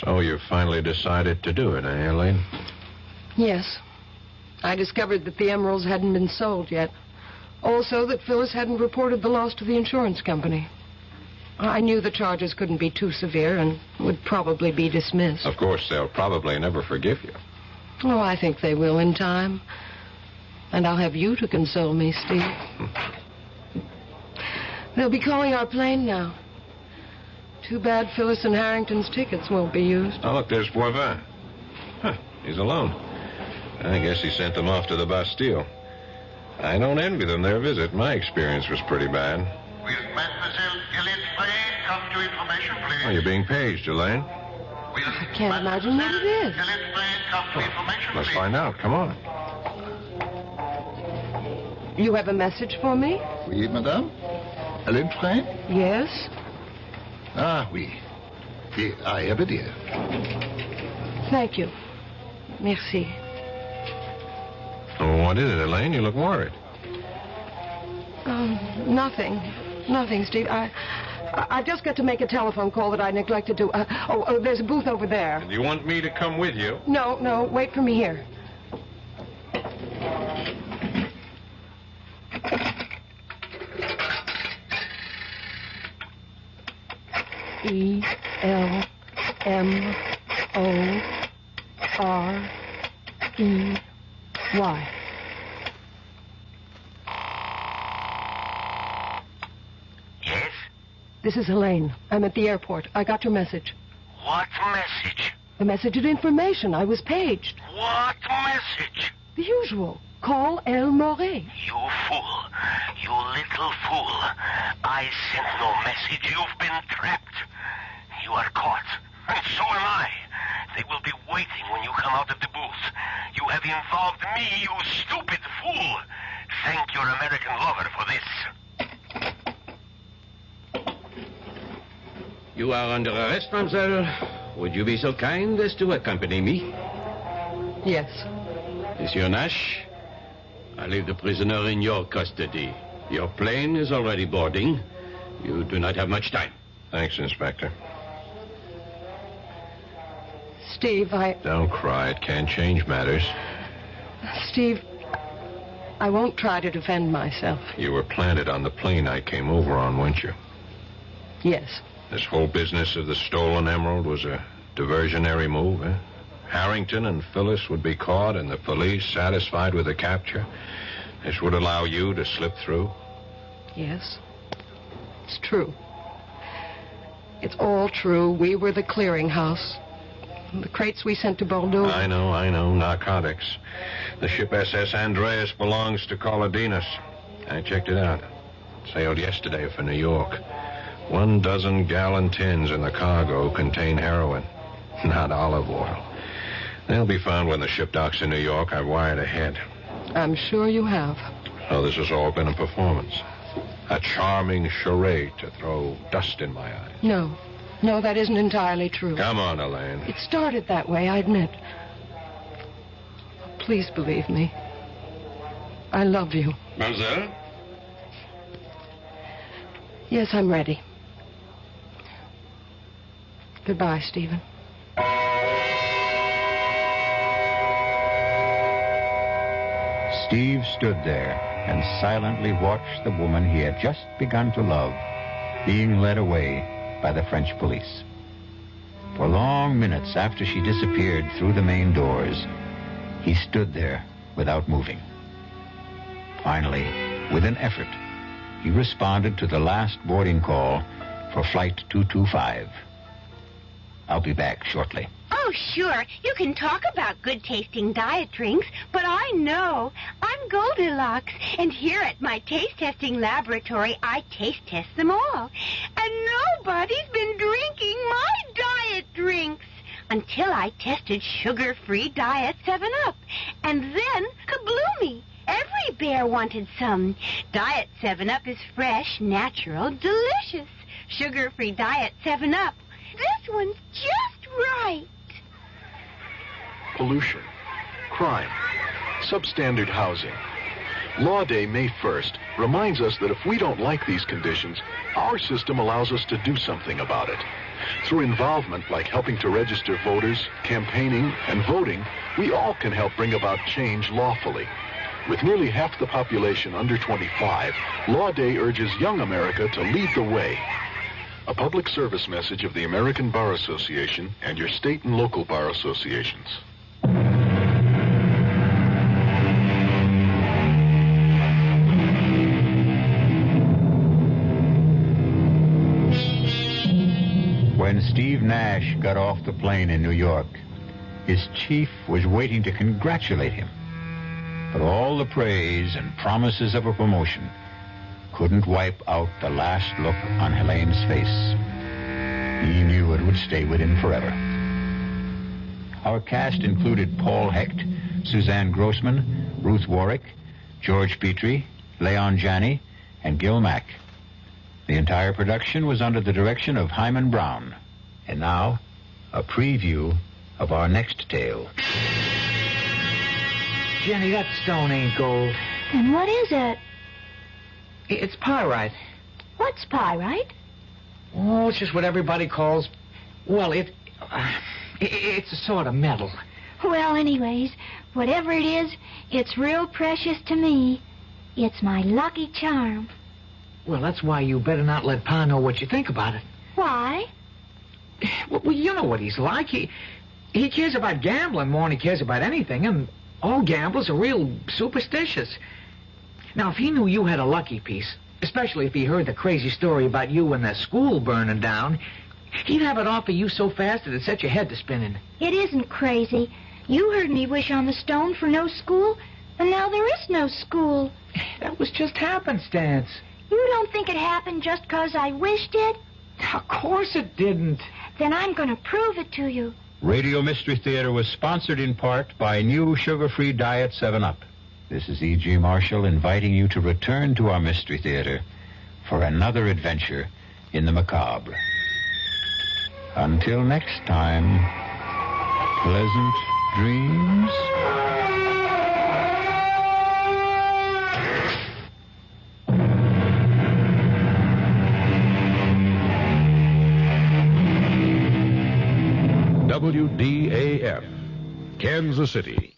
So you finally decided to do it, eh, Elaine? Yes. I discovered that the emeralds hadn't been sold yet. Also, that Phyllis hadn't reported the loss to the insurance company. I knew the charges couldn't be too severe and would probably be dismissed. Of course, they'll probably never forgive you. Oh, I think they will in time. And I'll have you to console me, Steve. They'll be calling our plane now. Too bad Phyllis and Harrington's tickets won't be used. Oh, look, there's Boivin. He's alone. I guess he sent them off to the Bastille. I don't envy them their visit. My experience was pretty bad. Will Mademoiselle Elaine Frayne come to information, please? Oh, you're being paged, Elaine. I can't imagine what it is. Elaine Frayne come to information, Let's please? find out. Come on. You have a message for me? Oui, madame. Elaine Frayne? Yes. Ah, oui. Here, I have it here. Thank you. Merci. Oh, what is it, Elaine? You look worried. Nothing. Nothing, Steve. I just got to make a telephone call that I neglected to... there's a booth over there. Do you want me to come with you? No, wait for me here. E-L-M-O-R-E-Y. Yes? This is Elaine. I'm at the airport. I got your message. What message? The message of information. I was paged. What message? The usual. Call El Moret. You fool. You little fool. I sent no message. You've been trapped. You are caught. And so am I. They will be waiting when you come out of the booth. You have involved me, you stupid fool. Thank your American lover for this. You are under arrest, mademoiselle. Would you be so kind as to accompany me? Yes. Monsieur Nash, I leave the prisoner in your custody. Your plane is already boarding. You do not have much time. Thanks, Inspector. Steve, Don't cry. It can't change matters. Steve, I won't try to defend myself. You were planted on the plane I came over on, weren't you? Yes. This whole business of the stolen emerald was a diversionary move, eh? Harrington and Phyllis would be caught and the police satisfied with the capture. This would allow you to slip through. Yes. It's true. It's all true. We were the clearinghouse. The crates we sent to Bordeaux. I know. Narcotics. The ship SS Andreas belongs to Colodinas. I checked it out. Sailed yesterday for New York. 12 gallon tins in the cargo contain heroin, not olive oil. They'll be found when the ship docks in New York. I've wired ahead. I'm sure you have. So this has all been a performance. A charming charade to throw dust in my eyes. No, that isn't entirely true. Come on, Elaine. It started that way, I admit. Please believe me. I love you. Mademoiselle? Yes, I'm ready. Goodbye, Stephen. Steve stood there and silently watched the woman he had just begun to love being led away by the French police. For long minutes after she disappeared through the main doors, he stood there without moving. Finally, with an effort, he responded to the last boarding call for Flight 225. I'll be back shortly. Oh, sure. You can talk about good-tasting diet drinks, but I know. I'm Goldilocks, and here at my taste-testing laboratory, I taste-test them all. And nobody's been drinking my diet drinks until I tested sugar-free Diet 7-Up. And then, kabloomy! Every bear wanted some. Diet 7-Up is fresh, natural, delicious. Sugar-free Diet 7-Up. This one's just right. Pollution, crime, substandard housing. Law Day, May 1st, reminds us that if we don't like these conditions, our system allows us to do something about it. Through involvement like helping to register voters, campaigning, and voting, we all can help bring about change lawfully. With nearly half the population under 25, Law Day urges young America to lead the way. A public service message of the American Bar Association and your state and local bar associations. When Steve Nash got off the plane in New York, his chief was waiting to congratulate him. But all the praise and promises of a promotion couldn't wipe out the last look on Helene's face. He knew it would stay with him forever. Our cast included Paul Hecht, Suzanne Grossman, Ruth Warwick, George Petrie, Leon Janney, and Gil Mack. The entire production was under the direction of Hyman Brown. And now, a preview of our next tale. Jenny, that stone ain't gold. And what is it? It's pyrite. What's pyrite? Oh, it's just what everybody calls... Well, it's a sort of metal. Well, anyways, whatever it is, it's real precious to me. It's my lucky charm. Well, that's why you better not let Pa know what you think about it. Why? Well, you know what he's like. He cares about gambling more than he cares about anything, and all gamblers are real superstitious. Now, if he knew you had a lucky piece, especially if he heard the crazy story about you and the school burning down, he'd have it offer you so fast that it'd set your head to spinning. It isn't crazy. You heard me wish on the stone for no school, and now there is no school. That was just happenstance. You don't think it happened just 'cause I wished it? Of course it didn't. Then I'm going to prove it to you. Radio Mystery Theater was sponsored in part by new sugar-free Diet 7-Up. This is E.G. Marshall inviting you to return to our Mystery Theater for another adventure in the macabre. Until next time, pleasant dreams. WDAF, Kansas City.